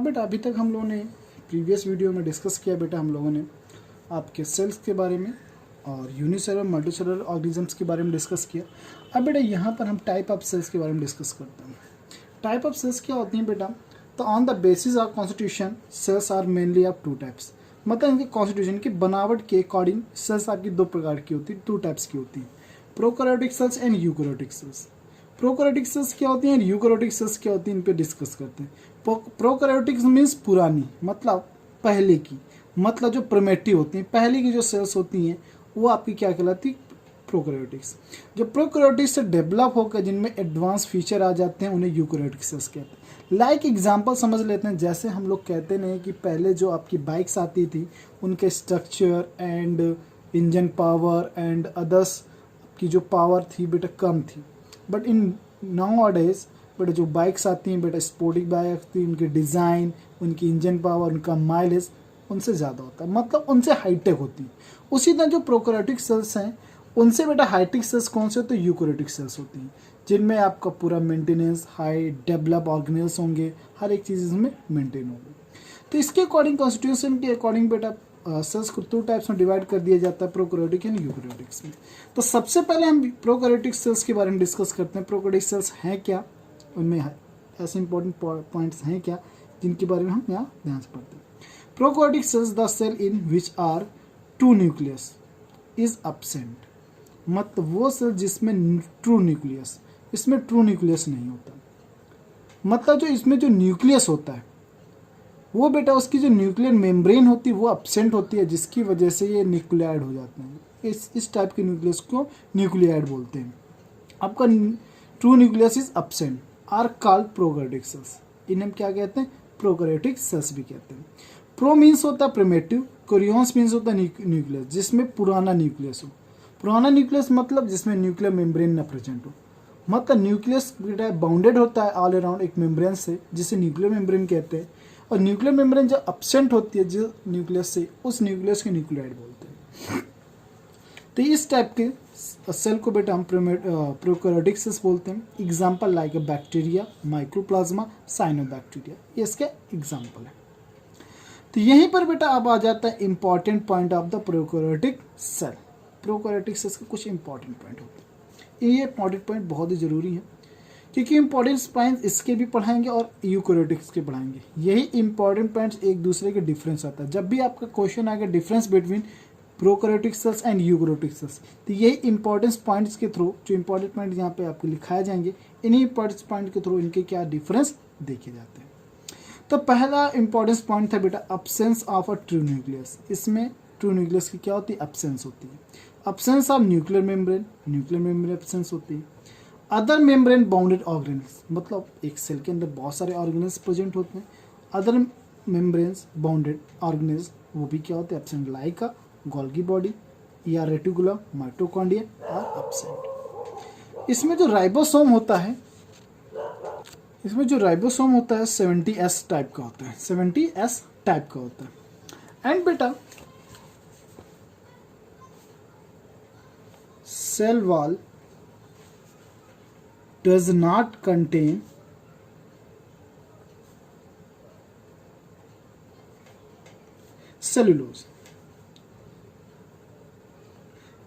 बेटा अभी तक हम लोगों ने प्रीवियस वीडियो में डिस्कस किया बेटा हम लोगों ने आपके सेल्स के बारे में और यूनिसेलुलर मल्टीसेलुलर ऑर्गेनिजम्स के बारे में डिस्कस किया। अब बेटा यहाँ पर हम टाइप ऑफ सेल्स के बारे में डिस्कस करते हैं। टाइप ऑफ सेल्स क्या होती हैं बेटा? तो on the basis of constitution cells are mainly of 2 types. मतलब इनके कॉन्स्टिट्यूशन की बनावट के अकॉर्डिंग सेल्स आपकी 2 प्रकार की होती है, 2 टाइप्स की होती हैं, prokaryotic sales and eukaryotic cells. Prokaryotic cells क्या होती हैं, यूकैरियोटिक सेल्स क्या होती हैं, इन पे डिस्कस करते हैं। प्रोकैरियोटिक मीन्स पुरानी, मतलब पहले की, मतलब जो प्रिमिटिव होती हैं, पहले की जो सेल्स होती हैं वो आपकी क्या कहलाती है, प्रोकैरियोटिक्स। जो प्रोकैरियोटिक्स से डेवलप होकर जिनमें एडवांस फीचर आ जाते हैं उन्हें यूकैरियोटिक सेल्स कहते हैं। लाइक एग्जांपल समझ लेते हैं, जैसे हम लोग कहते नहीं कि पहले जो आपकी बाइक्स आती थी उनके structure and engine power and others की जो पावर थी बेटा कम थी, बट इन नाउ डेज बेटा जो बाइक्स आती हैं बेटा स्पोर्टिंग बाइक थी, उनकी डिज़ाइन, उनकी इंजन पावर, उनका माइलेज उनसे ज़्यादा होता है, मतलब उनसे हाईटेक होती है। उसी तरह जो प्रोकैरियोटिक सेल्स हैं उनसे बेटा हाईटेक सेल्स कौन से होते हैं, यूकैरियोटिक सेल्स होती हैं, जिनमें आपका पूरा मेंटेनेंस, हाई डेवलप ऑर्गेनेल्स होंगे, हर एक चीज़ इसमें मेंटेन होगी। तो इसके अकॉर्डिंग कॉन्स्टिट्यूशन के अकॉर्डिंग बेटा सेल्स को 2 टाइप्स में डिवाइड कर दिया जाता है, प्रोकैरियोटिक एंड यूकैरियोटिक्स में। तो सबसे पहले हम प्रोकैरियोटिक सेल्स के बारे में डिस्कस करते हैं। प्रोकैरियोटिक सेल्स हैं क्या, उनमें ऐसे इंपॉर्टेंट पॉइंट्स हैं क्या जिनके बारे में हम यहाँ ध्यान से पढ़ते हैं। Prokaryotic cells the cell in which are 2 nucleus is absent। मतलब वो सेल जिसमें ट्रू न्यूक्लियस, इसमें ट्रू न्यूक्लियस नहीं होता, मतलब जो इसमें जो न्यूक्लियस होता है वो बेटा उसकी जो न्यूक्लियर मेम्ब्रेन होती है वो absent होती है, जिसकी वजह से ये न्यूक्लियाइड हो जाते हैं। इस टाइप के न्यूक्लियस को न्यूक्लियाइड बोलते हैं। आपका true nucleus is absent are called prokaryotic cells. इन्हें क्या कहते हैं, प्रोकैरियोटिक सेल्स भी कहते हैं। प्रो मीन्स होता है प्रिमिटिव, कैरियोन्स मीन्स होता है न्यूक्लियस, जिसमें पुराना न्यूक्लियस हो। पुराना न्यूक्लियस मतलब जिसमें न्यूक्लियर मेम्ब्रेन न प्रेजेंट हो, मतलब न्यूक्लियस बेटा बाउंडेड होता है ऑल अराउंड एक मेम्ब्रेन से, जिसे न्यूक्लियर मेम्ब्रेन कहते हैं। और न्यूक्लियर मेम्ब्रेन जो absent होती है जो न्यूक्लियस से, उस न्यूक्लियस को न्यूक्लियाइड बोलते हैं। तो इस टाइप के सेल को बेटा हम प्रोकैरियोटिक सेल्स बोलते हैं। Example like bacteria, mycoplasma, cyanobacteria, ये इसके एग्जाम्पल है। तो यहीं पर बेटा अब आ जाता है important point of the prokaryotic cell. Prokaryotic cells के कुछ इंपॉर्टेंट पॉइंट होते हैं। ये इंपॉर्टेंट पॉइंट बहुत ही जरूरी है, क्योंकि इंपॉर्टेंट पॉइंट इसके भी पढ़ाएंगे और यूकैरियोटिक्स के पढ़ाएंगे। यही इंपॉर्टेंट पॉइंट्स एक दूसरे के डिफरेंस आता है। जब भी आपका क्वेश्चन आएगा difference between prokaryotic cells and eukaryotic cells, तो यही इंपॉर्टेंस पॉइंट्स के थ्रू, जो इंपॉर्टेंट पॉइंट यहाँ पे आपको लिखाए जाएंगे, इन्हीं इंपॉर्टेंस पॉइंट के थ्रू इनके क्या डिफरेंस देखे जाते हैं। तो पहला इंपॉर्टेंस पॉइंट था बेटा absence of a true nucleus. इसमें ट्रू न्यूक्लियस की क्या होती है, अब्सेंस होती है। Absence of nuclear membrane, nuclear membrane absence होती है। अदर मेम्ब्रेन बाउंडेड ऑर्गेनेल्स, मतलब एक सेल के अंदर बहुत सारे ऑर्गेनेल्स प्रेजेंट होते हैं। अदर मेम्ब्रेन्स बाउंडेड ऑर्गेनेल्स वो भी क्या होते हैं, एब्सेंट, लाइक अ गोल्गी बॉडी या रेटिकुलम, माइटोकॉन्ड्रिया और एब्सेंट। इसमें जो राइबोसोम होता है, 70S टाइप का होता है, 70S टाइप का होता है। एंड बेटा cell wall does not contain cellulose.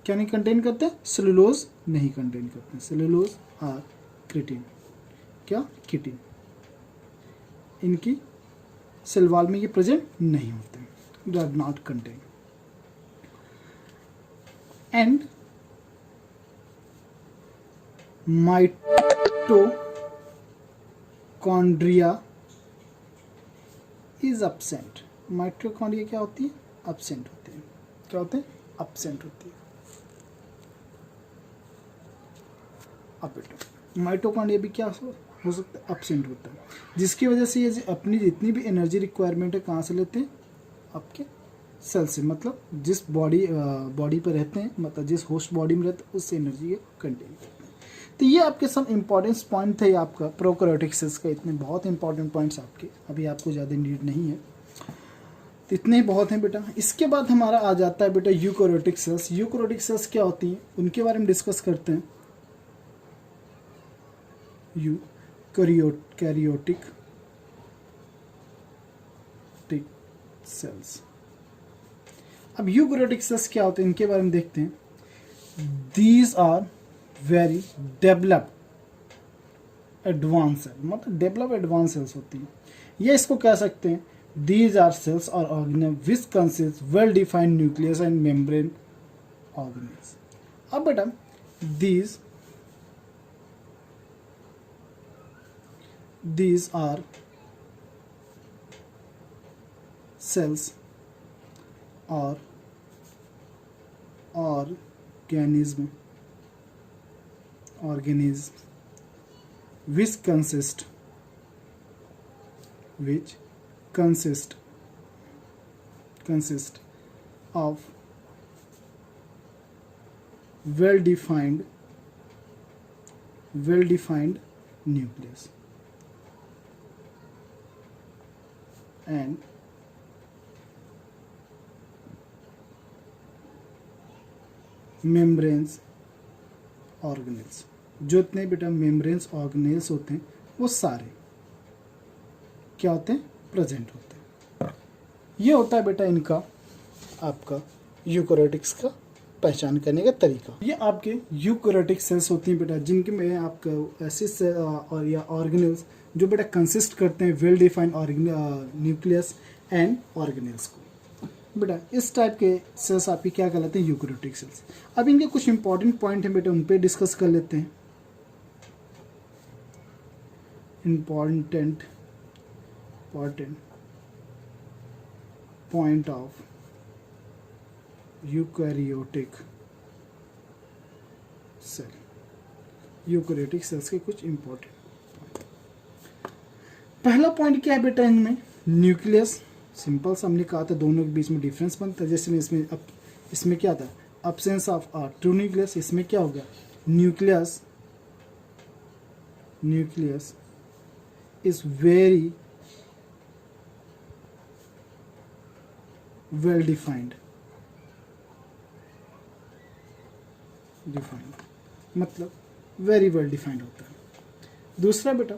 क्या नहीं कंटेन करते, सेलुलोज नहीं कंटेन करते। सेलुलोज और क्रिटिन, क्या किटिन, इनकी सेल वॉल में ये प्रेजेंट नहीं होते, do not contain. And mitochondria is absent। Mitochondria क्या होती है, absent होती है। क्या होते हैं, absent होती है। अब बेटा माइटोकॉन्ड्रिया भी क्या हो सकता है, absent होता है, जिसकी वजह से ये अपनी जितनी भी एनर्जी रिक्वायरमेंट है कहाँ से लेते हैं, आपके सेल से, मतलब जिस बॉडी पर रहते हैं, मतलब जिस होस्ट बॉडी में रहते हैं उससे एनर्जी कंटेन करते हैं। तो ये आपके सब इंपॉर्टेंस पॉइंट थे आपका प्रोकैरियोटिक सेल्स का। इतने बहुत इंपॉर्टेंट पॉइंट्स आपके, अभी आपको ज़्यादा नीड नहीं है, तो इतने ही बहुत हैं बेटा। इसके बाद हमारा आ जाता है बेटा यूकैरियोटिक सेल्स। यूकैरियोटिक सेल्स क्या होती हैं उनके बारे में डिस्कस करते हैं। Eukaryotic cells. अब यूकैरियोटिक सेल्स क्या होते हैं इनके बारे में देखते हैं। These are very developed advance cell, मतलब डेवलप एडवांस सेल्स होती हैं। ये इसको कह सकते हैं दीज आर सेल्स और organelle which consist well defined nucleus and membrane organelles. अब बेटा these are cells or organisms which consist of well defined nucleus and membranes organelles। जो इतने बेटा मेम्ब्रेन्स ऑर्गेनेल्स होते हैं वो सारे क्या होते हैं, प्रेजेंट होते हैं। ये होता है बेटा इनका आपका यूकैरियोटिक्स का पहचान करने का तरीका। ये आपके यूकैरियोटिक सेल्स होती हैं बेटा जिनके में आपका ऐसे और या ऑर्गेनेल्स जो बेटा कंसिस्ट करते हैं well defined nucleus and organelles को। बेटा इस टाइप के सेल्स आपके क्या कहलाते हैं, यूकैरियोटिक सेल्स। अब इनके कुछ इंपॉर्टेंट पॉइंट हैं बेटा, उन पे डिस्कस कर लेते हैं। Important point of eukaryotic cell, eukaryotic cells के कुछ इंपॉर्टेंट पॉइंट। पहला पॉइंट क्या है बेटा इनमें, न्यूक्लियस। सिंपल सा हमने कहा था दोनों के बीच में डिफरेंस बनता है। जैसे इसमें क्या था, अब्सेंस ऑफ ट्रू न्यूक्लियस। इसमें क्या होगा, nucleus is very well defined, मतलब वेरी वेल डिफाइंड होता है। दूसरा बेटा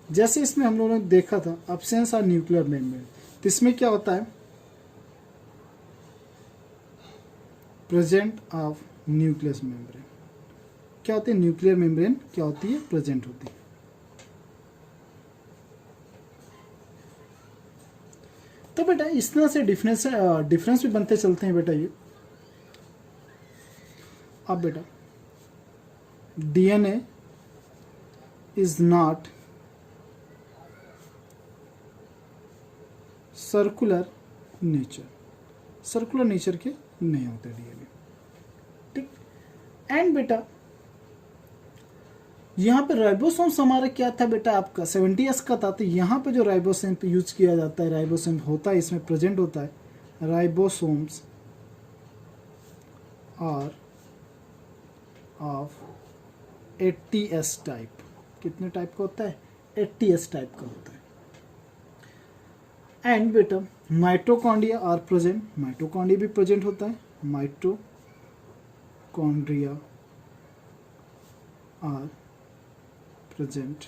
जैसे इसमें हम लोगों ने देखा था अब्सेंस ऑफ न्यूक्लियर मेम्ब्रेन, तो इसमें क्या होता है, प्रेजेंट ऑफ न्यूक्लियस मेम्ब्रेन। क्या होती है, न्यूक्लियर मेम्ब्रेन क्या होती है, प्रेजेंट होती है। तो बेटा इस तरह से डिफरेंस भी बनते चलते हैं बेटा ये। अब बेटा DNA is not circular nature के नहीं होते डीएनए, ठीक। एंड बेटा यहाँ पे राइबोसोम्स हमारा क्या था बेटा, आपका 70S का था। तो यहाँ पे जो राइबोसोम यूज किया जाता है, राइबोसोम होता है इसमें प्रेजेंट होता है। Ribosomes are of 80S type. कितने टाइप का होता है, 80S टाइप का होता है। एंड बेटा माइटोकॉन्ड्रिया आर प्रेजेंट, माइटोकॉन्ड्रिया भी प्रेजेंट होता है। माइटोकॉन्ड्रिया आर प्रेजेंट,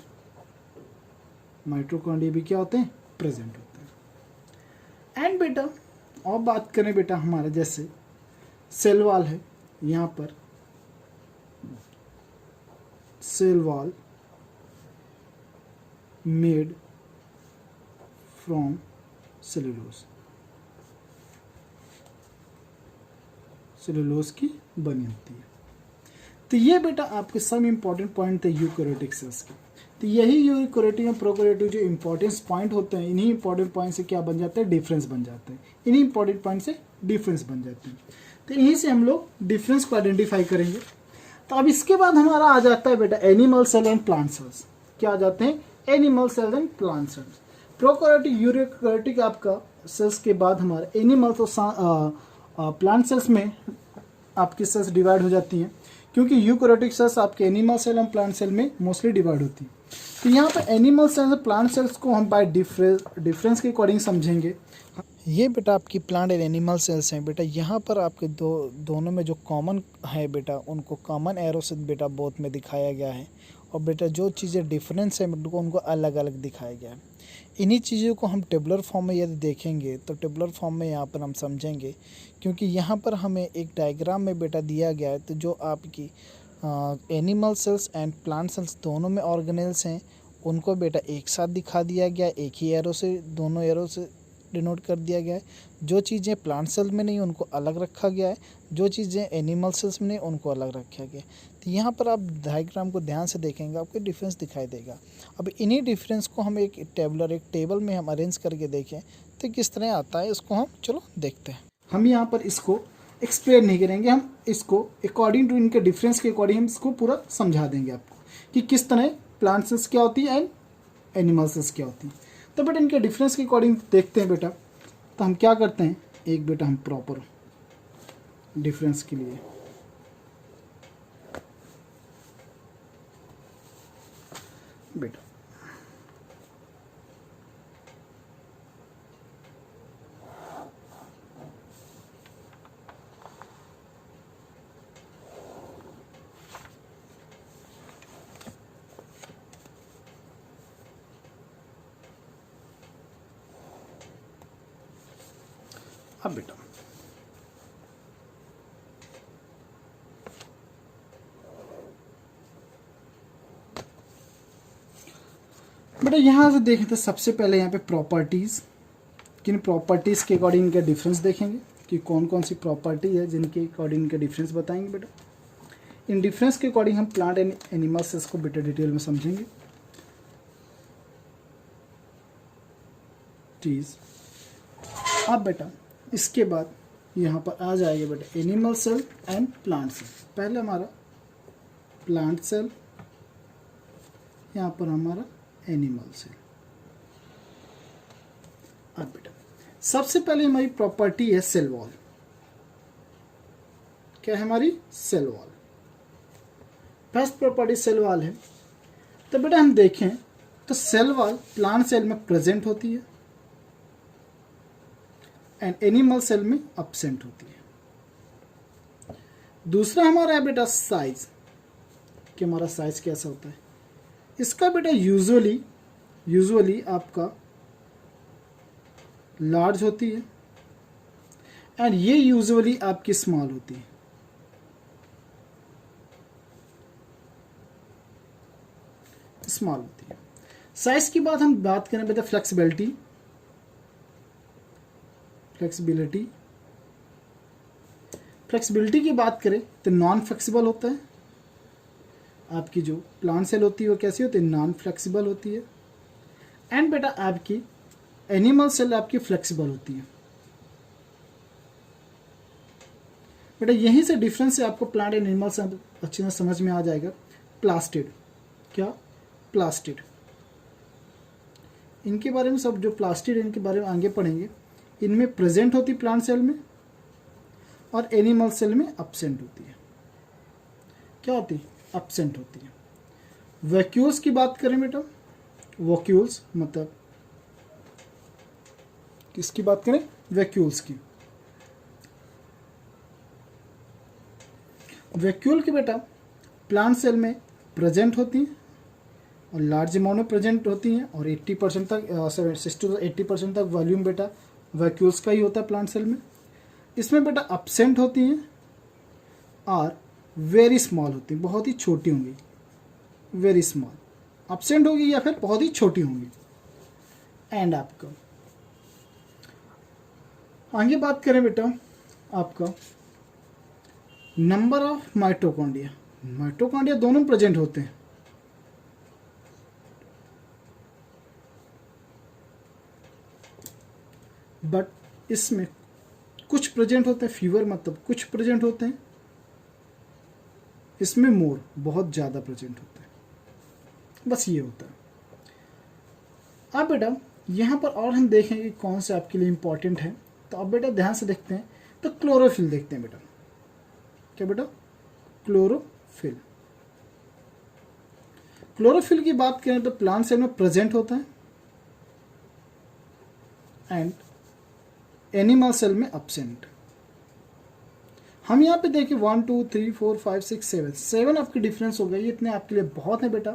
माइटोकॉन्ड्रिया भी क्या होते हैं, प्रेजेंट होते हैं। एंड बेटा और बात करें बेटा हमारा जैसे सेल वॉल है, यहाँ पर cell wall made from cellulose की बनी होती है। तो ये बेटा आपके सब इंपॉर्टेंट पॉइंट थे यूकैरियोटिक सेल्स के। तो यही यूकैरियोटिक और प्रोकैरियोटिक जो इंपॉर्टेंस पॉइंट होते हैं, इन्हीं इंपॉर्टेंट पॉइंट से क्या बन जाता है, डिफरेंस बन जाते हैं। इन्हीं इंपॉर्टेंट पॉइंट से डिफरेंस बन जाते हैं। तो इन्हीं से हम लोग डिफरेंस को आइडेंटिफाई करेंगे। तो अब इसके बाद हमारा आ जाता है बेटा animal cell and plant cells. क्या आ जाते हैं, animal cell and plant cells. Prokaryotic eukaryotic आपका सेल्स के बाद हमारे एनिमल तो प्लांट सेल्स में आपकी सेल्स डिवाइड हो जाती हैं, क्योंकि यूकैरियोटिक सेल्स आपके एनिमल सेल और प्लांट सेल में मोस्टली डिवाइड होती हैं। तो यहाँ पर एनिमल सेल्स और प्लांट सेल्स को हम बाय डिफरेंस के अकॉर्डिंग समझेंगे। ये बेटा आपकी प्लांट एंड एनिमल सेल्स हैं बेटा। यहाँ पर आपके दोनों में जो कॉमन है बेटा, उनको कॉमन एरो से बेटा बोथ में दिखाया गया है। और बेटा जो चीज़ें डिफरेंस है बेटा उनको अलग अलग दिखाया गया है। इन्हीं चीज़ों को हम टेबुलर फॉर्म में यदि देखेंगे तो टेबुलर फॉर्म में यहाँ पर हम समझेंगे, क्योंकि यहाँ पर हमें एक डायग्राम में बेटा दिया गया है। तो जो आपकी animal cells and plant sales दोनों में ऑर्गेनेल्स हैं उनको बेटा एक साथ दिखा दिया गया, एक ही एरो से, दोनों एरो से डिनोट कर दिया गया है। जो चीज़ें प्लांट सेल में नहीं उनको अलग रखा गया है, जो चीज़ें एनिमल सेल्स में नहीं उनको अलग रखा गया है। तो यहाँ पर आप डायग्राम को ध्यान से देखेंगे आपको डिफरेंस दिखाई देगा। अब इन्हीं डिफरेंस को हम एक टेबल में हम अरेंज करके देखें तो किस तरह आता है, इसको हम चलो देखते हैं। हम यहाँ पर इसको एक्सप्लेन नहीं करेंगे, हम इसको अकॉर्डिंग टू इनके डिफरेंस के अकॉर्डिंग हम इसको पूरा समझा देंगे आपको कि किस तरह प्लांट सेल्स क्या होती है एंड एनिमल सेल्स क्या होती है। तो बेटा इनके डिफरेंस के अकॉर्डिंग देखते हैं बेटा। तो हम क्या करते हैं, एक बेटा हम प्रॉपर डिफरेंस के लिए बेटा अब बेटा यहाँ से देखें तो सबसे पहले यहाँ पे प्रॉपर्टीज़, किन प्रॉपर्टीज़ के अकॉर्डिंग इनका डिफरेंस देखेंगे कि कौन कौन सी प्रॉपर्टी है जिनके अकॉर्डिंग इनका डिफरेंस बताएंगे बेटा। इन डिफरेंस के अकॉर्डिंग हम प्लांट एंड एनिमल सेल्स को बेटा डिटेल में समझेंगे। चीज़ अब बेटा इसके बाद यहाँ पर आ जाएगा बेटा animal cell and plant cell. पहले हमारा प्लांट सेल, यहाँ पर हमारा एनिमल सेल। अब बेटा सबसे पहले हमारी प्रॉपर्टी है सेल वॉल। क्या है हमारी? Cell wall. First property cell wall है। तो बेटा हम देखें तो सेल वॉल प्लांट सेल में प्रेजेंट होती है एंड एनिमल सेल में अब्सेंट होती है। दूसरा हमारा है बेटा साइज, कि हमारा साइज कैसा होता है। इसका बेटा यूजुअली आपका लार्ज होती है एंड ये यूजुअली आपकी स्मॉल होती है। स्मॉल होती है। साइज की बात हम बात करें बेटा फ्लेक्सिबिलिटी की बात करें तो नॉन फ्लेक्सिबल होता है। आपकी जो प्लांट सेल होती है वो कैसी होती है? नॉन फ्लेक्सिबल होती है। एंड बेटा आपकी एनिमल सेल आपकी फ्लेक्सिबल होती है। बेटा यहीं से डिफरेंस से आपको प्लांट एंड एनिमल से अच्छी तरह समझ में आ जाएगा। प्लास्टिड, क्या? प्लास्टिड। इनके बारे में सब जो प्लास्टिड इनके बारे में आगे पढ़ेंगे। इनमें प्रेजेंट होती प्लांट सेल में और एनिमल सेल में अब्सेंट होती है। क्या होती है? अब्सेंट होती है। वैक्यूल्स की बात करें बेटा, वैक्यूल्स मतलब किसकी बात करें? वैक्यूल्स की। वैक्यूल की बेटा प्लांट सेल में प्रेजेंट होती हैं और लार्ज अमाउंट में प्रेजेंट होती हैं और 80% तक 60 to 80% तक वॉल्यूम बेटा वैक्यूल्स का ही होता है प्लांट सेल में। इसमें बेटा अब्सेंट होती हैं और वेरी स्मॉल होती हैं, बहुत ही छोटी होंगी। वेरी स्मॉल अब्सेंट होगी या फिर बहुत ही छोटी होंगी। एंड आपका आगे बात करें बेटा आपका नंबर ऑफ माइटोकॉन्ड्रिया दोनों प्रेजेंट होते हैं। बट इसमें कुछ प्रेजेंट होते हैं, फीवर मतलब कुछ प्रेजेंट होते हैं। इसमें मोर बहुत ज़्यादा प्रेजेंट होते हैं। बस ये होता है। अब बेटा यहाँ पर और हम देखेंगे कौन से आपके लिए इंपॉर्टेंट है। तो अब बेटा ध्यान से देखते हैं तो क्लोरोफिल देखते हैं बेटा। क्या बेटा? क्लोरोफिल की बात करें तो प्लांट सेल में प्रेजेंट होता है एंड एनिमल सेल में अब्सेंट। हम यहाँ पे देखें 1 2 3 4 5 6 7 7 आपके डिफरेंस हो गए, ये इतने आपके लिए बहुत है बेटा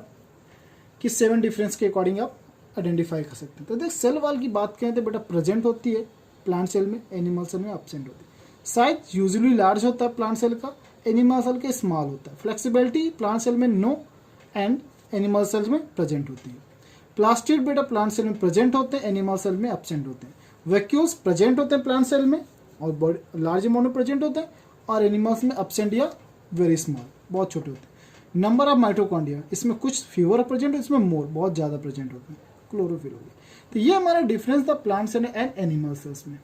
कि 7 डिफरेंस के अकॉर्डिंग आप आइडेंटिफाई कर सकते हैं। तो देख सेल वॉल की बात करें तो बेटा प्रेजेंट होती है प्लांट सेल में, एनिमल सेल में एब्सेंट होती है। साइज यूजुअली लार्ज होता है प्लांट सेल का, एनिमल सेल का स्मॉल होता है। फ्लेक्सिबिलिटी प्लांट सेल में नो एंड एनिमल सेल्स में प्रेजेंट होती है। प्लास्टिड बेटा प्लांट सेल में प्रेजेंट होते हैं, एनिमल सेल में एब्सेंट होते हैं। वैक्यूल्स प्रेजेंट होते हैं प्लांट सेल में और बड़े लार्ज अमाउंट में प्रेजेंट होते हैं, और एनिमल्स में एब्सेंट या वेरी स्मॉल, बहुत छोटे होते हैं। नंबर ऑफ माइटोकॉन्ड्रिया, इसमें कुछ फ्यूअर प्रेजेंट, इसमें मोर, बहुत ज़्यादा प्रेजेंट होते हैं। क्लोरोफिल हो गया। तो ये हमारा डिफरेंस था plant cell and animal cells में।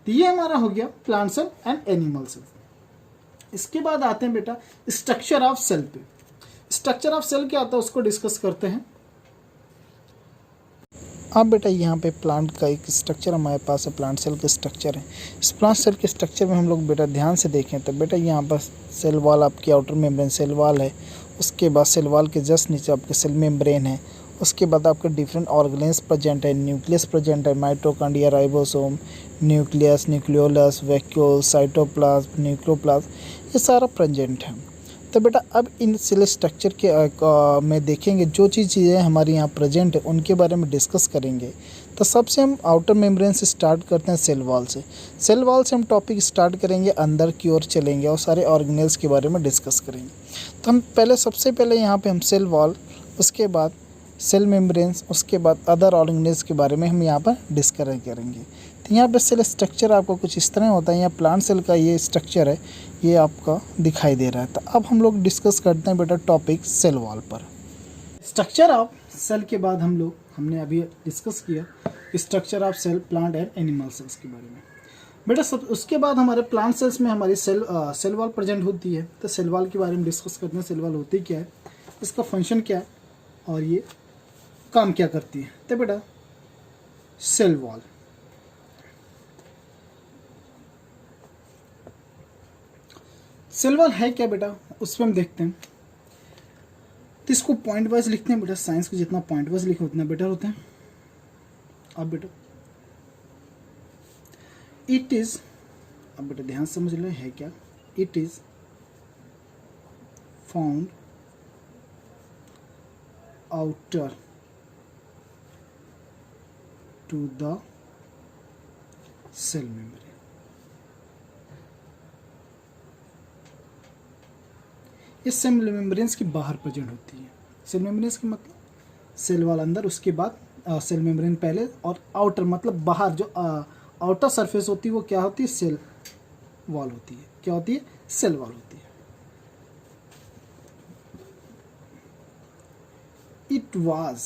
तो ये हमारा हो गया plant cell and animal cells. इसके बाद आते हैं बेटा स्ट्रक्चर ऑफ सेल पे। स्ट्रक्चर ऑफ सेल क्या होता है उसको डिस्कस करते हैं। अब बेटा यहाँ पे प्लांट का एक स्ट्रक्चर हमारे पास है, प्लांट सेल का स्ट्रक्चर है। इस प्लांट सेल के स्ट्रक्चर में हम लोग बेटा ध्यान से देखें तो बेटा यहाँ पर सेल वॉल आपकी आउटर मेम्ब्रेन सेल वॉल है, उसके बाद सेल वॉल के जस्ट नीचे आपके सेल मेम्ब्रेन है, उसके बाद आपके डिफरेंट ऑर्गेनेल्स प्रेजेंट है, न्यूक्लियस प्रेजेंट है, mitochondria, ribosome, nucleus, nucleolus, vacuole, cytoplasm, nucleoplasm, ये सारा प्रेजेंट है। तो बेटा अब इन सेल स्ट्रक्चर के में देखेंगे जो चीज़ें हमारे यहाँ प्रेजेंट है उनके बारे में डिस्कस करेंगे। तो सबसे हम आउटर मेम्ब्रेन से स्टार्ट करते हैं, सेल वॉल से। सेल वॉल से हम टॉपिक स्टार्ट करेंगे, अंदर की ओर चलेंगे और सारे ऑर्गेनेल्स के बारे में डिस्कस करेंगे। तो हम सबसे पहले यहाँ पे हम सेल वॉल, उसके बाद सेल मेम्ब्रेन्स, उसके बाद अदर ऑर्गेनेल्स के बारे में हम यहाँ पर डिस्कस करेंगे। तो यहाँ पे सेल स्ट्रक्चर आपको कुछ इस तरह होता है। यहाँ प्लांट सेल का ये स्ट्रक्चर है, ये आपका दिखाई दे रहा है। तो अब हम लोग डिस्कस करते हैं बेटा टॉपिक सेल वॉल पर। स्ट्रक्चर ऑफ सेल के बाद हमने अभी डिस्कस किया structure of cell plant and animal cells के बारे में बेटा। सब उसके बाद हमारे प्लांट सेल्स में हमारी सेल वॉल प्रेजेंट होती है। तो सेल वॉल के बारे में डिस्कस करते हैं। सेल वॉल होती क्या है, इसका फंक्शन क्या है और ये काम क्या करती है। तो बेटा सेल वॉल, सेल वॉल है क्या बेटा, उस पर हम देखते हैं। तो इसको पॉइंट वाइज लिखते हैं बेटा, साइंस को जितना पॉइंट वाइज लिखे उतना बेटर होता है। अब बेटा इट इज, अब बेटा ध्यान से समझ लो है क्या, it is found outer to the cell membrane. ये सेल मेम्ब्रेन्स के बाहर प्रेजेंट होती है। सेल मेम्ब्रेन्स के मतलब सेल वॉल अंदर, उसके बाद सेल मेम्ब्रेन पहले, और आउटर मतलब बाहर जो आउटर सरफेस होती है वो क्या होती है, सेल वॉल होती है। क्या होती है, सेल वॉल होती है। इट वाज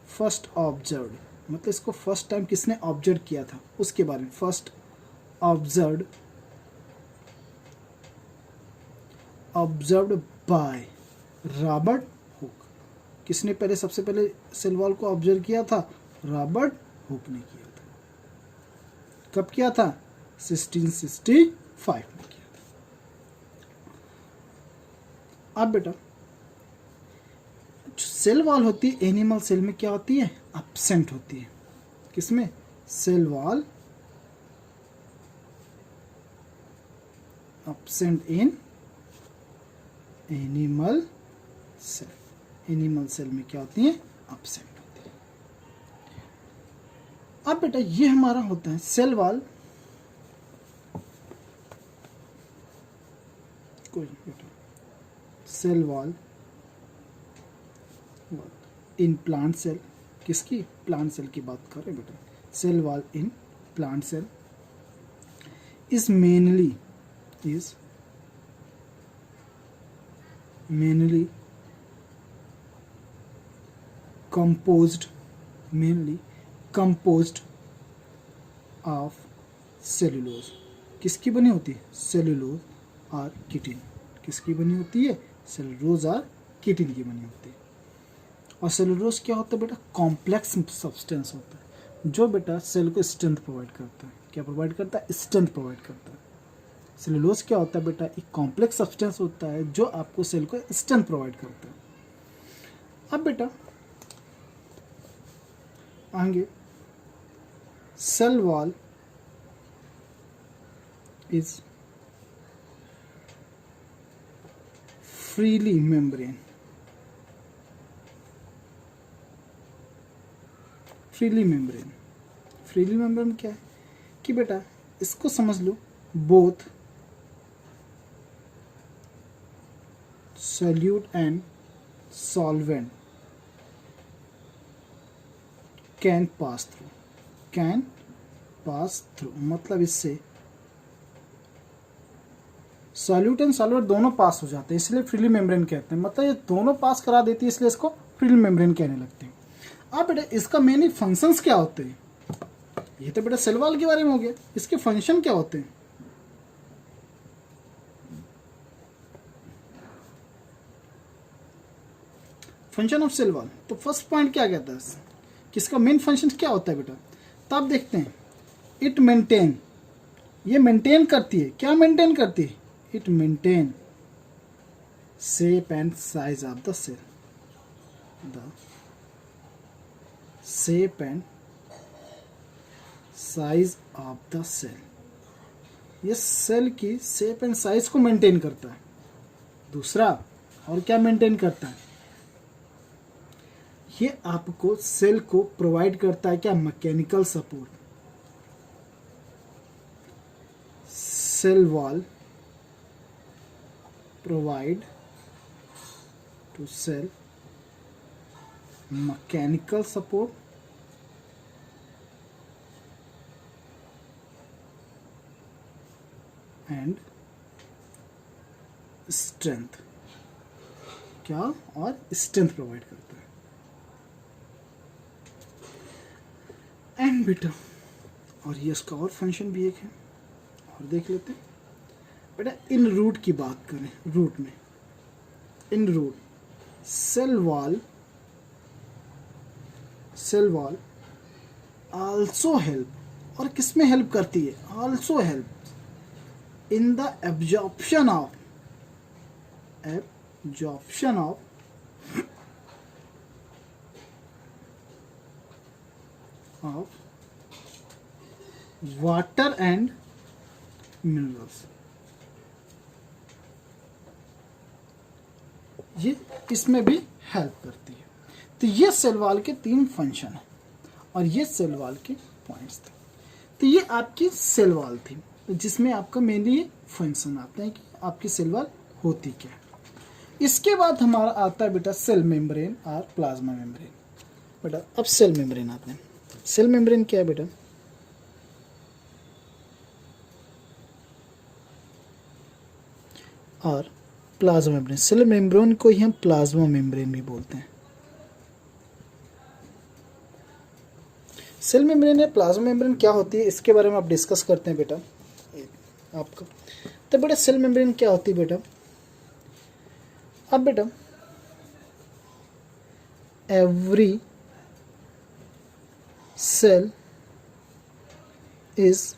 फर्स्ट ऑब्जर्व, मतलब इसको फर्स्ट टाइम किसने ऑब्जर्व किया था उसके बारे में। First observed by Robert Hooke. किसने पहले सबसे पहले सेल वॉल को ऑब्जर्व किया था, रॉबर्ट हुक ने किया था। कब किया था, 1665 में किया था। अब बेटा सेल वॉल होती है एनिमल सेल में क्या होती है, एब्सेंट होती है। किसमें, cell wall absent in animal cell. Animal cell में क्या होती है, एब्सेंट होती है। अब बेटा ये हमारा होता है सेल वॉल, कोई बेटा cell wall in plant cell, किसकी, प्लांट सेल की बात कर रहे बेटा। Cell wall in plant cell is mainly composed of cellulose। किसकी बनी होती है, सेलुलोज और किटिन। किसकी बनी होती है, सेलुलोज और किटिन की बनी होती है। और सेलुलोज क्या होता है बेटा, कॉम्प्लेक्स सब्सटेंस होता है जो बेटा सेल को स्ट्रेंथ प्रोवाइड करता है। क्या प्रोवाइड करता है, स्ट्रेंथ प्रोवाइड करता है। सेलुलोज क्या होता है बेटा, एक कॉम्प्लेक्स सब्सटेंस होता है जो आपको सेल को स्ट्रेंथ प्रोवाइड करता है। अब बेटा आगे cell wall is freely membrane. Freely membrane, freely membrane क्या है कि बेटा इसको समझ लो, both solute and solvent can pass through, मतलब इससे सॉल्यूट एंड सॉल्वेंट दोनों पास हो जाते हैं, इसलिए फ्रीली मेम्ब्रेन कहते हैं। मतलब ये दोनों पास करा देती है, इसलिए इसको फ्रीली मेम्ब्रेन कहने लगते हैं। अब बेटा इसका मेनली फंक्शंस क्या होते हैं, ये तो बेटा सेल वॉल के बारे में हो गया, इसके फंक्शन क्या होते हैं। फंक्शन ऑफ सेल वॉल, तो फर्स्ट पॉइंट क्या कहता है कि इसका मेन फंक्शन क्या होता है बेटा, तो आप देखते हैं इट मेंटेन, ये मेंटेन करती है, क्या मेंटेन करती है, it maintain shape and size of the cell, the shape and size of the cell, ये सेल की शेप एंड साइज को मेंटेन करता है। दूसरा और क्या मेंटेन करता है, ये आपको सेल को प्रोवाइड करता है क्या, mechanical support. Cell wall provide to cell mechanical support and strength, क्या, और स्ट्रेंथ प्रोवाइड करता है। एंड बेटा और ये इसका और फंक्शन भी एक है, और देख लेते हैं बेटा। इन रूट की बात करें, रूट में, in root cell wall also help, और किस में हेल्प करती है, also help in the absorption of water and minerals, ये इसमें भी हेल्प करती है। तो ये सेल वॉल के 3 फंक्शन है और ये सेल वॉल के पॉइंट्स थे। तो ये आपकी सेल वॉल थी जिसमें आपका मेनली फंक्शन आते हैं कि आपकी सेल वॉल होती क्या है। इसके बाद हमारा आता है बेटा सेल मेम्ब्रेन और प्लाज्मा मेम्ब्रेन। बेटा अब सेल मेम्ब्रेन आते हैं। सेल मेम्ब्रेन क्या है बेटा, और प्लाज्मा मेम्ब्रेन, सेल मेम्ब्रेन को ही हम प्लाज्मा मेम्ब्रेन भी बोलते हैं। सेल मेम्ब्रेन या प्लाज्मा मेम्ब्रेन क्या होती है इसके बारे में आप डिस्कस करते हैं बेटा आपका। तो बेटा सेल मेम्ब्रेन क्या होती है बेटा, अब बेटा every cell is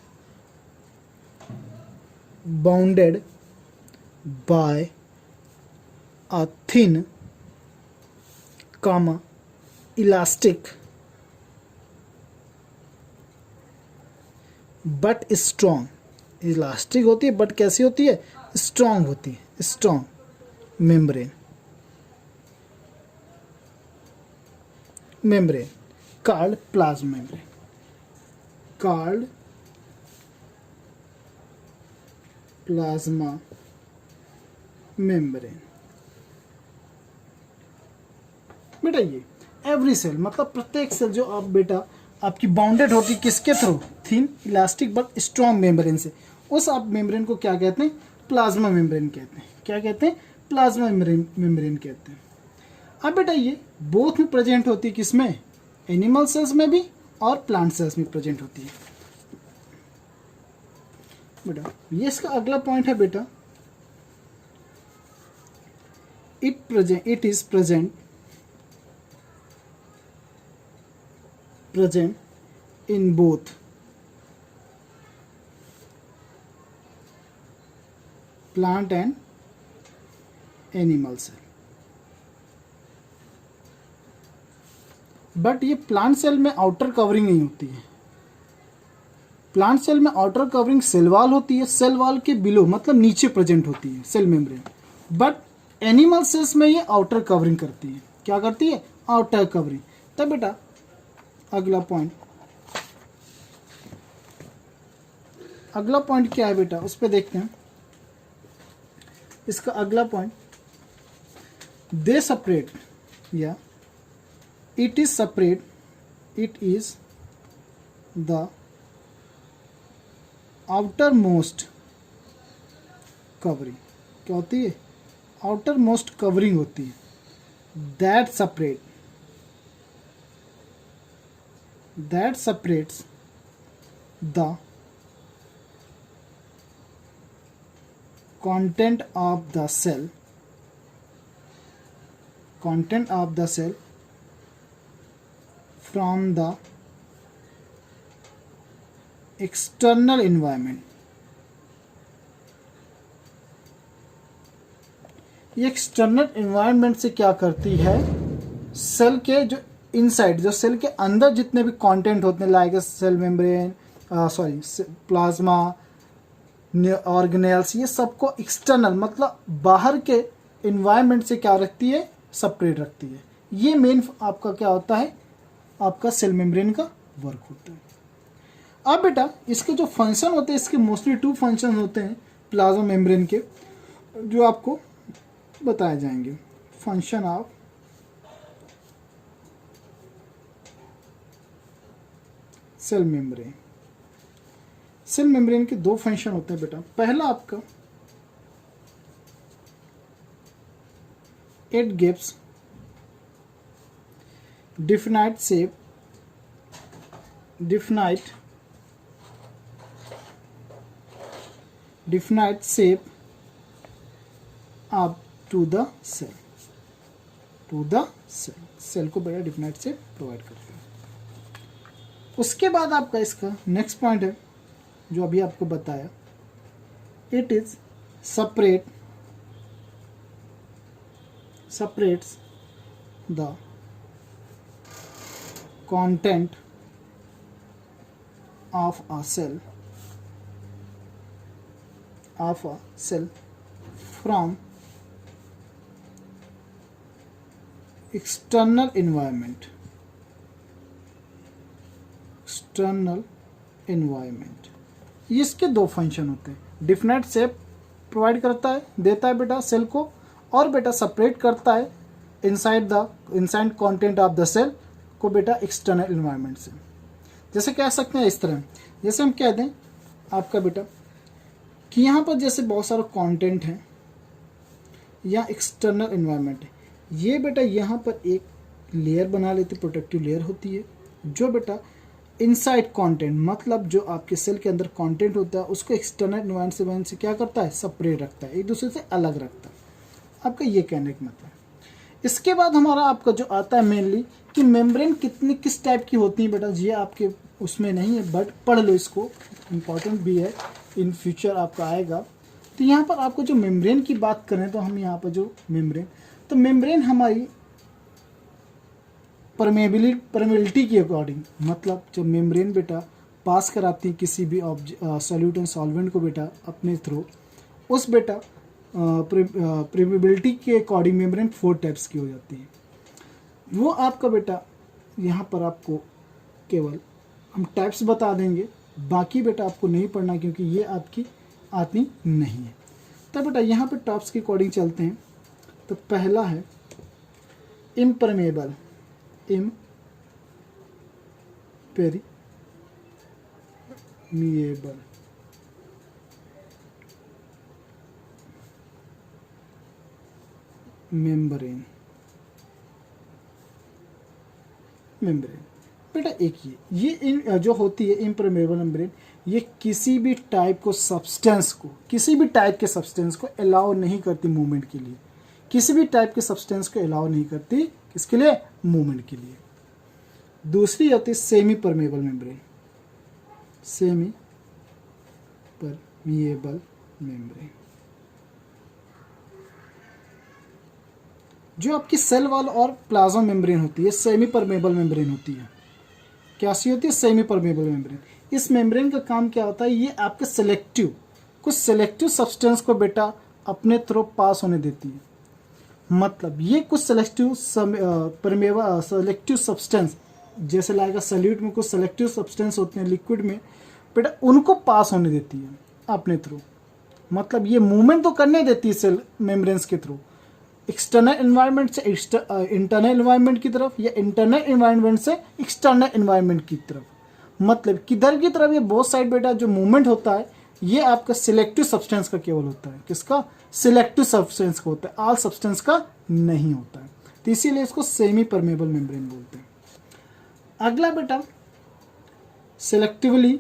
bounded by a thin, elastic but strong, elastic होती है बट कैसी होती है, स्ट्रॉन्ग होती है, strong membrane called plasma membrane, called plasma membrane. बेटा ये एवरी सेल मतलब प्रत्येक सेल जो आप बेटा आपकी बाउंडेड होती है किसके through, thin elastic but strong membrane से, उस आप मेम्ब्रेन को क्या कहते हैं, प्लाज्मा मेम्ब्रेन कहते हैं। क्या कहते हैं, प्लाज्मा मेम्ब्रेन कहते हैं। अब बेटा ये बोथ में प्रेजेंट होती है, किसमें, एनिमल सेल्स में भी और प्लांट सेल्स में प्रेजेंट होती है। बेटा ये इसका अगला पॉइंट है बेटा, it is present in both plant and animal cell, but ये प्लांट सेल में आउटर कवरिंग नहीं होती है, प्लांट सेल में आउटर कवरिंग सेल वॉल होती है, सेल वॉल के बिलो मतलब नीचे प्रेजेंट होती है cell membrane. But animal cells में ये आउटर कवरिंग करती है। क्या करती है? Outer covering. तब बेटा अगला पॉइंट क्या है बेटा, उस पर देखते हैं। इसका अगला पॉइंट, दे सेपरेट या it is separate, it is the outer most covering. क्या होती है? आउटर मोस्ट कवरिंग होती है। That separates the content of the cell from the external environment। ये एक्सटर्नल एनवायरनमेंट से क्या करती है? सेल के जो इनसाइड, जो सेल के अंदर जितने भी कंटेंट होते हैं, like cell membrane, plasma, organelles, ये सबको एक्सटर्नल मतलब बाहर के एनवायरनमेंट से क्या रखती है? सेपरेट रखती है। ये मेन आपका क्या होता है? आपका सेल मेम्ब्रेन का वर्क होता है। अब बेटा इसके जो फंक्शन होते हैं, इसके मोस्टली 2 फंक्शन होते हैं प्लाज्मा मेम्ब्रेन के, जो आपको बताए जाएंगे। Function of cell membrane. Cell membrane के 2 फंक्शन होते हैं बेटा। पहला आपका, it gives definite shape up to the cell, cell को बेटा डिफिनाइट शेप प्रोवाइड करते हैं। उसके बाद आपका इसका नेक्स्ट पॉइंट है जो अभी आपको बताया, it is separates the content of a cell from external environment। ये इसके 2 फंक्शन होते हैं। डिफिनाइट शेप प्रोवाइड करता है, देता है बेटा सेल को, और बेटा सेपरेट करता है inside content of the cell को बेटा एक्सटर्नल एनवायरनमेंट से। जैसे कह सकते हैं इस तरह, जैसे हम कह दें आपका बेटा कि यहाँ पर जैसे बहुत सारा कंटेंट है या एक्सटर्नल एनवायरनमेंट है, ये बेटा यहाँ पर एक लेयर बना लेते, प्रोटेक्टिव लेयर होती है, जो बेटा इनसाइड कंटेंट मतलब जो आपके सेल के अंदर कंटेंट होता है उसको एक्सटर्नल एनवायरनमेंट से क्या करता है? सेपरेट रखता है, एक दूसरे से अलग रखता है। आपका ये कहने का मतलब। इसके बाद हमारा आपका जो आता है मेनली कि मेम्ब्रेन किस टाइप की होती है बेटा, ये आपके उसमें नहीं है बट पढ़ लो इसको, इम्पॉर्टेंट भी है, इन फ्यूचर आपका आएगा। तो यहाँ पर आपको जो मेम्ब्रेन की बात करें तो हम यहाँ पर जो मेम्ब्रेन हमारी परमेबिलिटी के अकॉर्डिंग, मतलब जो मेम्ब्रेन बेटा पास कराती है किसी भी सॉल्यूट एंड सॉल्वेंट को बेटा अपने थ्रू, उस बेटा परमेबिलिटी के अकॉर्डिंग मेम्ब्रेन 4 टाइप्स की हो जाती है। वो आपका बेटा यहाँ पर आपको केवल हम टाइप्स बता देंगे, बाकी बेटा आपको नहीं पढ़ना क्योंकि ये आपकी आती नहीं है। तब बेटा यहाँ पर टॉप्स के अकॉर्डिंग चलते हैं। तो पहला है इम्परमेबल मेम्ब्रेन बेटा एक ये जो होती है इम्परमेबल मेम्ब्रेन, ये किसी भी टाइप के सब्सटेंस को अलाउ नहीं करती मूवमेंट के लिए, किसी भी टाइप के सब्सटेंस को अलाउ नहीं करती, किसके लिए? मूवमेंट के लिए। दूसरी होती है सेमी परमेबल मेम्ब्रेन, जो आपकी सेल वॉल और प्लाज्मा मेम्ब्रेन होती है, सेमी परमेबल मेम्ब्रेन होती है। क्या सी होती है? Semi permeable membrane. इस मेम्ब्रेन का काम क्या होता है, ये आपके सेलेक्टिव कुछ सेलेक्टिव सब्सटेंस को बेटा अपने थ्रू पास होने देती है। मतलब ये कुछ सेलेक्टिव सेलेक्टिव सब्सटेंस, जैसे लाएगा सल्यूट में कुछ सेलेक्टिव सब्सटेंस होते हैं लिक्विड में बेटा, उनको पास होने देती है अपने थ्रू। मतलब ये मूवमेंट तो करने देती है सेल मेम्ब्रेन्स के थ्रू, एक्सटर्नल एनवायरनमेंट से इंटरनल एनवायरनमेंट की तरफ या इंटरनल एनवायरनमेंट से एक्सटर्नल एनवायरनमेंट की तरफ। मतलब किधर की तरफ ये बोथ साइड बेटा जो मूवमेंट होता है ये आपका सिलेक्टिव सब्सटेंस का केवल होता है। किसका? सिलेक्टिव सब्सटेंस का होता है, ऑल सब्सटेंस का नहीं होता है। तो इसीलिए इसको सेमी परमेबल मेम्ब्रेन बोलते हैं। अगला बेटा सिलेक्टिवली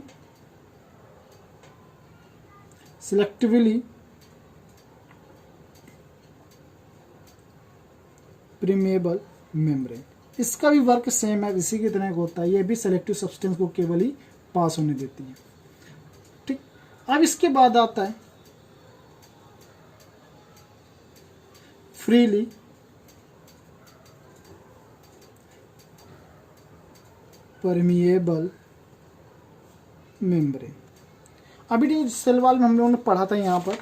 परमेबल मेम्ब्रेन, इसका भी वर्क सेम है, इसी की तरह होता है। ये भी सेलेक्टिव सब्सटेंस को केवल ही पास होने देती है। ठीक, अब इसके बाद आता है फ्रीली परमिएबल मेम्ब्रेन। अभी सेल वॉल में हम लोगों ने पढ़ा था यहाँ पर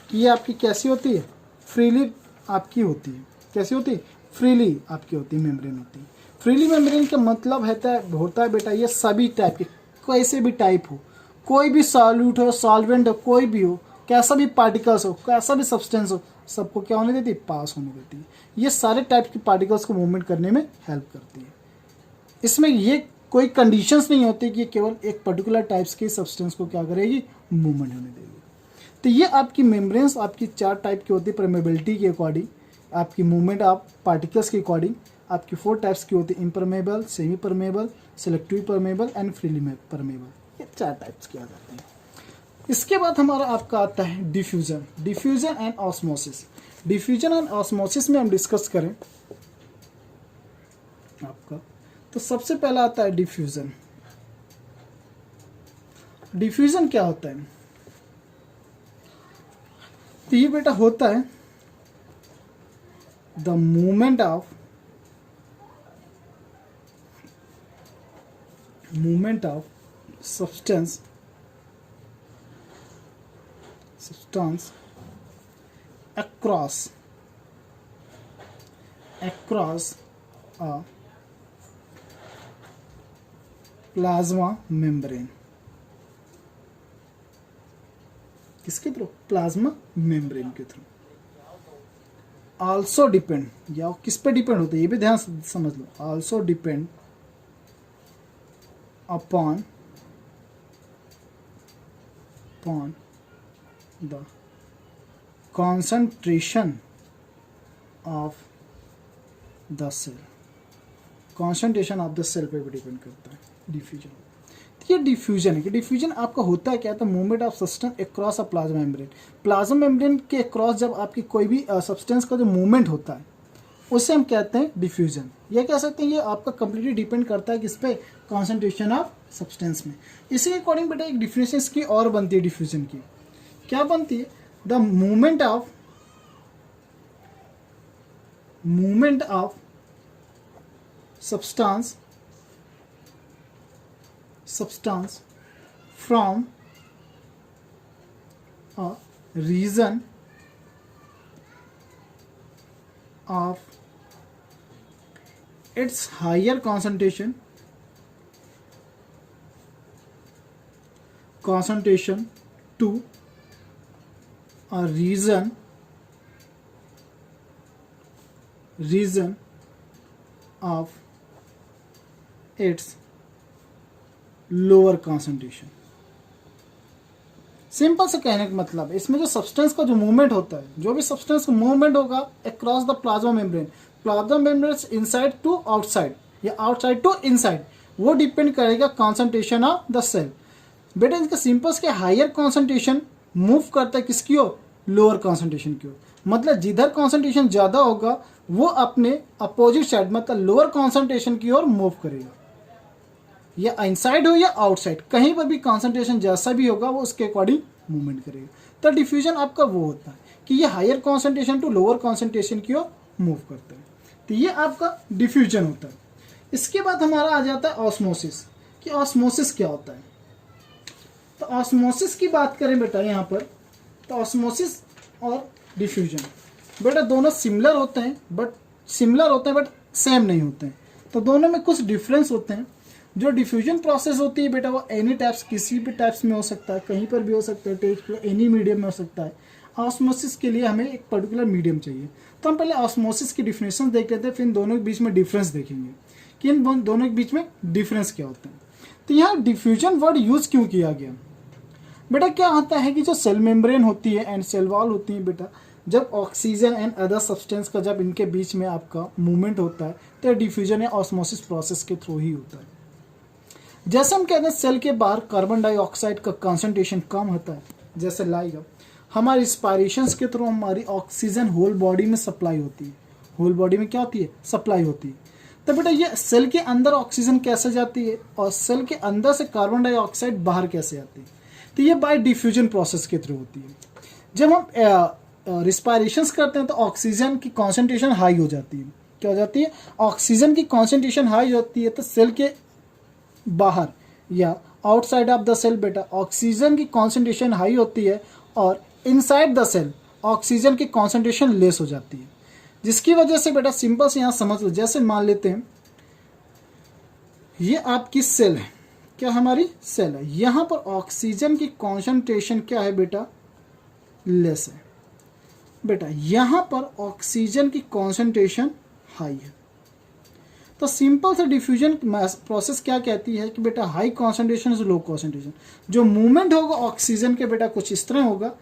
कि ये आपकी कैसी होती है, फ्रीली आपकी होती है। कैसी होती है? फ्रीली आपकी होती है, मेम्ब्रेन होती है। फ्रीली मेम्ब्रेन का मतलब होता है बेटा ये सभी टाइप के, कैसे भी टाइप हो, कोई भी सॉल्यूट हो, सॉल्वेंट हो, कोई भी हो, कैसा भी पार्टिकल्स हो, कैसा भी सब्सटेंस हो, सबको क्या होने देती है? पास होने देती है। ये सारे टाइप के पार्टिकल्स को मूवमेंट करने में हेल्प करती है। इसमें ये कोई कंडीशंस नहीं होती कि ये केवल एक पर्टिकुलर टाइप्स के सब्सटेंस को क्या करेगी? मूवमेंट होने देगी। तो ये आपकी मेम्ब्रेन्स आपकी 4 टाइप की होती है परमेबिलिटी के अकॉर्डिंग, आपकी मूवमेंट ऑफ पार्टिकल्स के अकॉर्डिंग। आपकी 4 टाइप्स की होती है, impermeable, semi permeable, selective permeable and freely permeable. ये 4 टाइप्स के आ जाते हैं। इसके बाद हमारा आपका आता है diffusion and osmosis. Diffusion and osmosis में हम डिस्कस करें आपका, तो सबसे पहला आता है डिफ्यूजन। डिफ्यूजन क्या होता है? तो ये बेटा होता है the movement of substance across a plasma membrane। किसके थ्रू? प्लाज्मा मेम्ब्रेन के थ्रू। आल्सो डिपेंड, या किस पे डिपेंड होता है ये भी ध्यान से समझ लो। Also depend upon the concentration of the cell। concentration of the cell पे भी डिपेंड करता है डिफ्यूजन। तो ये डिफ्यूजन है कि डिफ्यूजन आपका होता है क्या? तो movement of substance across a plasma membrane. Plasma membrane के अक्रॉस जब आपकी कोई भी सब्सटेंस का जो मूवमेंट होता है उसे हम कहते हैं डिफ्यूजन। ये कह सकते हैं ये आपका कंप्लीटली डिपेंड करता है किस पे? कॉन्सेंट्रेशन ऑफ सब्सटेंस में। इसी के अकॉर्डिंग बेटा एक डिफिनेशन की और बनती है डिफ्यूजन की। क्या बनती है? The movement of substance from a region of its higher concentration to a region of its lower concentration. Simple से कहने का मतलब इसमें जो सब्सटेंस का जो मूवमेंट होता है, जो भी सब्सटेंस का मूवमेंट होगा across the plasma membrane inside to outside या आउटसाइड टू इनसाइड, वो डिपेंड करेगा कॉन्सेंट्रेशन ऑफ द सेल। बेटा इसका सिंपल से हायर कॉन्सेंट्रेशन मूव करता है किसकी ओर? लोअर कॉन्सेंट्रेशन की ओर। मतलब जिधर कॉन्सेंट्रेशन ज्यादा होगा वो अपने अपोजिट साइड मतलब लोअर कॉन्सेंट्रेशन की ओर मूव करेगा, या इनसाइड हो या आउटसाइड, कहीं पर भी कॉन्सेंट्रेशन जैसा भी होगा वो उसके अकॉर्डिंग मूवमेंट करेगा। तो डिफ्यूजन आपका वो होता है कि ये higher concentration to lower concentration की ओर मूव करता है। तो ये आपका डिफ्यूजन होता है। इसके बाद हमारा आ जाता है ऑस्मोसिस, कि ऑस्मोसिस क्या होता है? तो ऑस्मोसिस की बात करें बेटा यहाँ पर, तो ऑस्मोसिस और डिफ्यूजन बेटा दोनों सिमिलर होते हैं बट सेम नहीं होते हैं। तो दोनों में कुछ डिफरेंस होते हैं। जो डिफ्यूजन प्रोसेस होती है बेटा वो एनी टाइप्स, किसी भी टाइप्स में हो सकता है, कहीं पर भी हो सकता है, टेक्स्ट एनी मीडियम में हो सकता है। ऑस्मोसिस के लिए हमें एक पर्टिकुलर मीडियम चाहिए। तो हम पहले ऑस्मोसिस की डिफिनेशन देख लेते हैं, फिर इन दोनों के बीच में डिफरेंस देखेंगे कि इन दोनों के बीच में डिफरेंस क्या होता है। तो यहाँ डिफ्यूजन वर्ड यूज क्यों किया गया बेटा? क्या होता है कि जो सेल मेम्ब्रेन होती है एंड सेल वॉल होती है बेटा, जब ऑक्सीजन एंड अदर सब्सटेंस का जब इनके बीच में आपका मूवमेंट होता है तो डिफ्यूजन या ऑस्मोसिस प्रोसेस के थ्रू ही होता है। जैसे हम कहते हैं सेल के बाहर कार्बन डाइऑक्साइड का कंसंट्रेशन कम होता है, जैसे लाइक हमारी रिस्पायरेशंस के थ्रू हमारी ऑक्सीजन होल बॉडी में सप्लाई होती है। होल बॉडी में क्या होती है? सप्लाई होती है। तो बेटा ये सेल के अंदर ऑक्सीजन कैसे जाती है और सेल के अंदर से कार्बन डाइऑक्साइड बाहर कैसे आती है? तो ये बाय डिफ्यूजन प्रोसेस के थ्रू होती है। जब हम रिस्पायरेशंस करते हैं तो ऑक्सीजन की कॉन्सेंट्रेशन हाई हो जाती है। क्या हो जाती है? ऑक्सीजन की कॉन्सेंट्रेशन हाई होती है तो सेल के बाहर या आउटसाइड ऑफ द सेल बेटा ऑक्सीजन की कॉन्सेंट्रेशन हाई होती है और इनसाइड द सेल ऑक्सीजन की कॉन्सेंट्रेशन लेस हो जाती है। जिसकी वजह से बेटा सिंपल से यहाँ समझ लो, जैसे मान लेते हैं ये आपकी सेल है, क्या हमारी सेल है, यहाँ पर ऑक्सीजन की कॉन्सेंट्रेशन क्या है बेटा? लेस है। बेटा यहाँ पर ऑक्सीजन की कॉन्सेंट्रेशन हाई है। तो सिंपल से डिफ्यूजन प्रोसेस क्या कहती है कि बेटा हाई कॉन्सेंट्रेशन से लो कॉन्सेंट्रेशन, जो मूवमेंट होगा ऑक्सीजन के बेटा कुछ इस तरह होगा।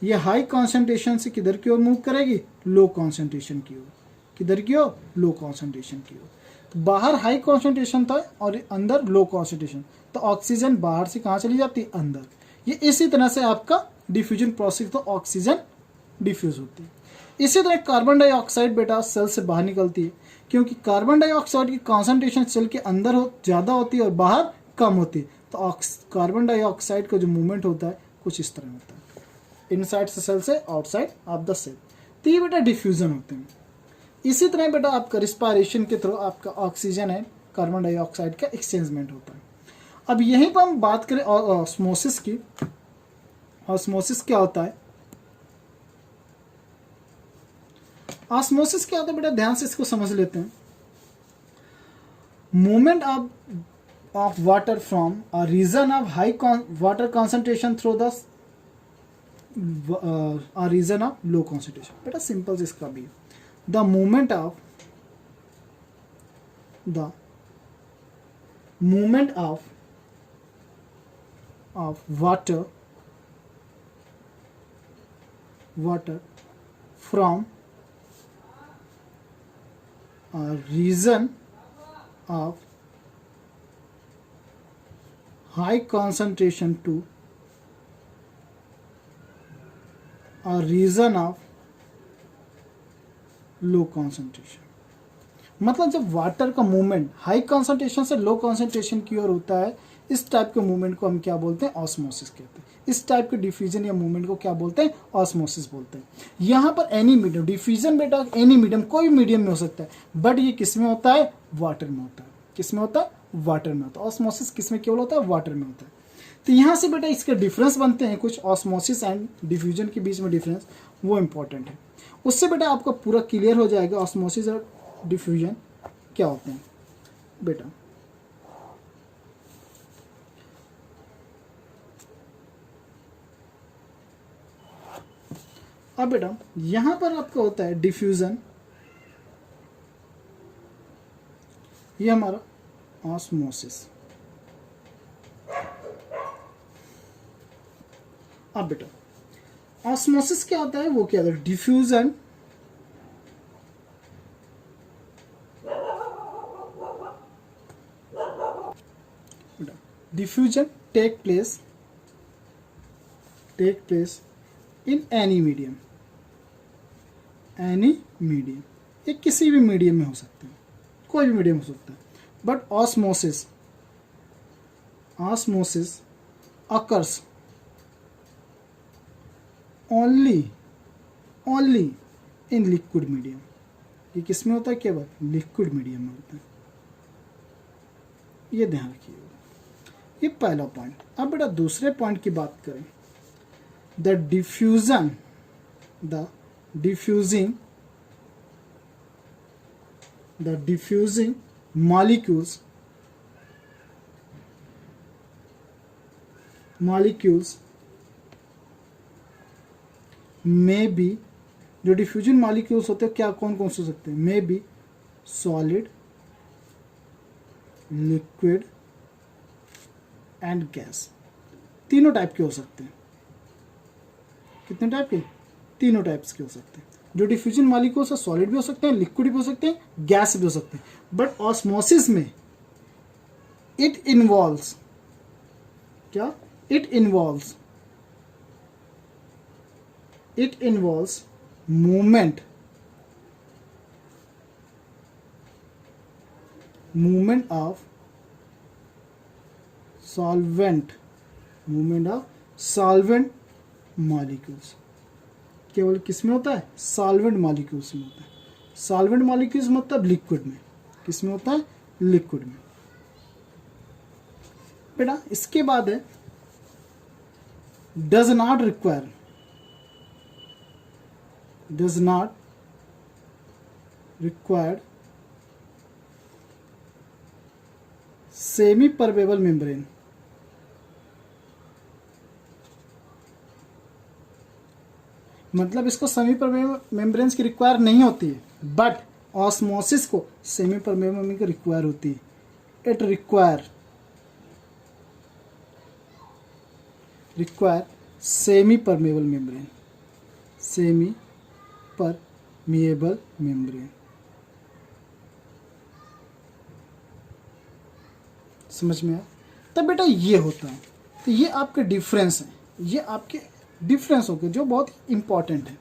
ये हाई कॉन्सेंट्रेशन से किधर की ओर मूव करेगी? लो कॉन्सेंट्रेशन की ओर। किधर की ओर? लो कॉन्सेंट्रेशन की ओर। तो बाहर हाई कॉन्सेंट्रेशन था और अंदर लो कॉन्सेंट्रेशन, तो ऑक्सीजन बाहर से कहाँ चली जाती है? अंदर। ये इसी तरह से आपका डिफ्यूजन प्रोसेस, तो ऑक्सीजन डिफ्यूज होती है। इसी तरह कार्बन डाइऑक्साइड बेटा सेल से बाहर निकलती है, क्योंकि कार्बन डाइऑक्साइड की कॉन्सेंट्रेशन सेल के अंदर ज़्यादा होती है और बाहर कम होती है। तो कार्बन डाइऑक्साइड का जो मूवमेंट होता है कुछ इस तरह होता है, इनसाइड से सेल से आउटसाइड ऑफ द सेल। तो ये बेटा डिफ्यूजन होते हैं। इसी तरह बेटा आपका रिस्पायरेशन के थ्रू आपका ऑक्सीजन एंड कार्बन डाइऑक्साइड का एक्सचेंजमेंट होता है। अब यहीं पर हम बात करें ऑस्मोसिस की। ऑस्मोसिस क्या होता है? ऑस्मोसिस क्या होता है बेटा? ध्यान से इसको समझ लेते हैं। Movement of water from a region of high water concentration through the region of low concentration. बेटा सिंपल से इसका भी द मूवमेंट ऑफ वाटर फ्रॉम a region of high concentration to a region of low concentration। मतलब जब water का movement high concentration से low concentration की ओर होता है, इस टाइप के मूवमेंट को हम क्या बोलते हैं? ऑस्मोसिस कहते हैं। इस टाइप के डिफ्यूजन या मूवमेंट को क्या बोलते हैं? ऑस्मोसिस बोलते हैं। यहाँ पर एनी मीडियम, डिफ्यूजन बेटा एनी मीडियम, कोई मीडियम में हो सकता है, बट ये किस में होता है? वाटर में होता है। किस में होता है? वाटर में होता है। ऑस्मोसिस किस में केवल होता है? वाटर में होता है। तो यहाँ से बेटा इसके डिफरेंस बनते हैं कुछ, ऑस्मोसिस एंड डिफ्यूजन के बीच में डिफरेंस, वो इंपॉर्टेंट है। उससे बेटा आपको पूरा क्लियर हो जाएगा ऑस्मोसिस और डिफ्यूजन क्या होते हैं बेटा। अब बेटा यहां पर आपका होता है डिफ्यूजन, ये हमारा ऑस्मोसिस। अब बेटा ऑस्मोसिस क्या होता है? वो क्या होता है? Diffusion diffusion take place in any medium, ये किसी भी मीडियम में हो सकते हैं, कोई भी मीडियम हो सकता है। But osmosis occurs only in liquid medium। ये किस में होता है? केवल लिक्विड मीडियम में होता है। ये ध्यान रखिएगा। ये पहला पॉइंट। अब बेटा दूसरे पॉइंट की बात करें, the diffusing molecules may be, जो डिफ्यूजन मॉलिक्यूल्स होते हैं क्या कौन कौन से हो सकते हैं, may be solid, liquid and gas, तीनों टाइप के हो सकते हैं। कितने टाइप के? तीनों टाइप्स के हो सकते हैं। जो डिफ्यूजन मॉलिक्यूल्स है सॉलिड भी हो सकते हैं, लिक्विड भी हो सकते हैं, गैस भी हो सकते हैं। बट ऑस्मोसिस में इट इन्वॉल्व्स क्या? It involves movement of solvent molecules. केवल किस में होता है? सॉल्वेंट मॉलिक्यूल्स में होता है। सॉल्वेंट मॉलिक्यूल्स मतलब लिक्विड में। किस में होता है? लिक्विड में। बेटा इसके बाद है does not require semi permeable membrane. मतलब इसको सेमी परमेबल मेम्ब्रेन्स की रिक्वायर नहीं होती है, बट ऑस्मोसिस को सेमी परमेबल मेम्ब्रेन की रिक्वायर होती है। It require semi permeable membrane. समझ में आया? तब बेटा ये होता है। तो ये आपके डिफरेंस हैं, ये आपके डिफरेंस हो गए जो बहुत इंपॉर्टेंट है।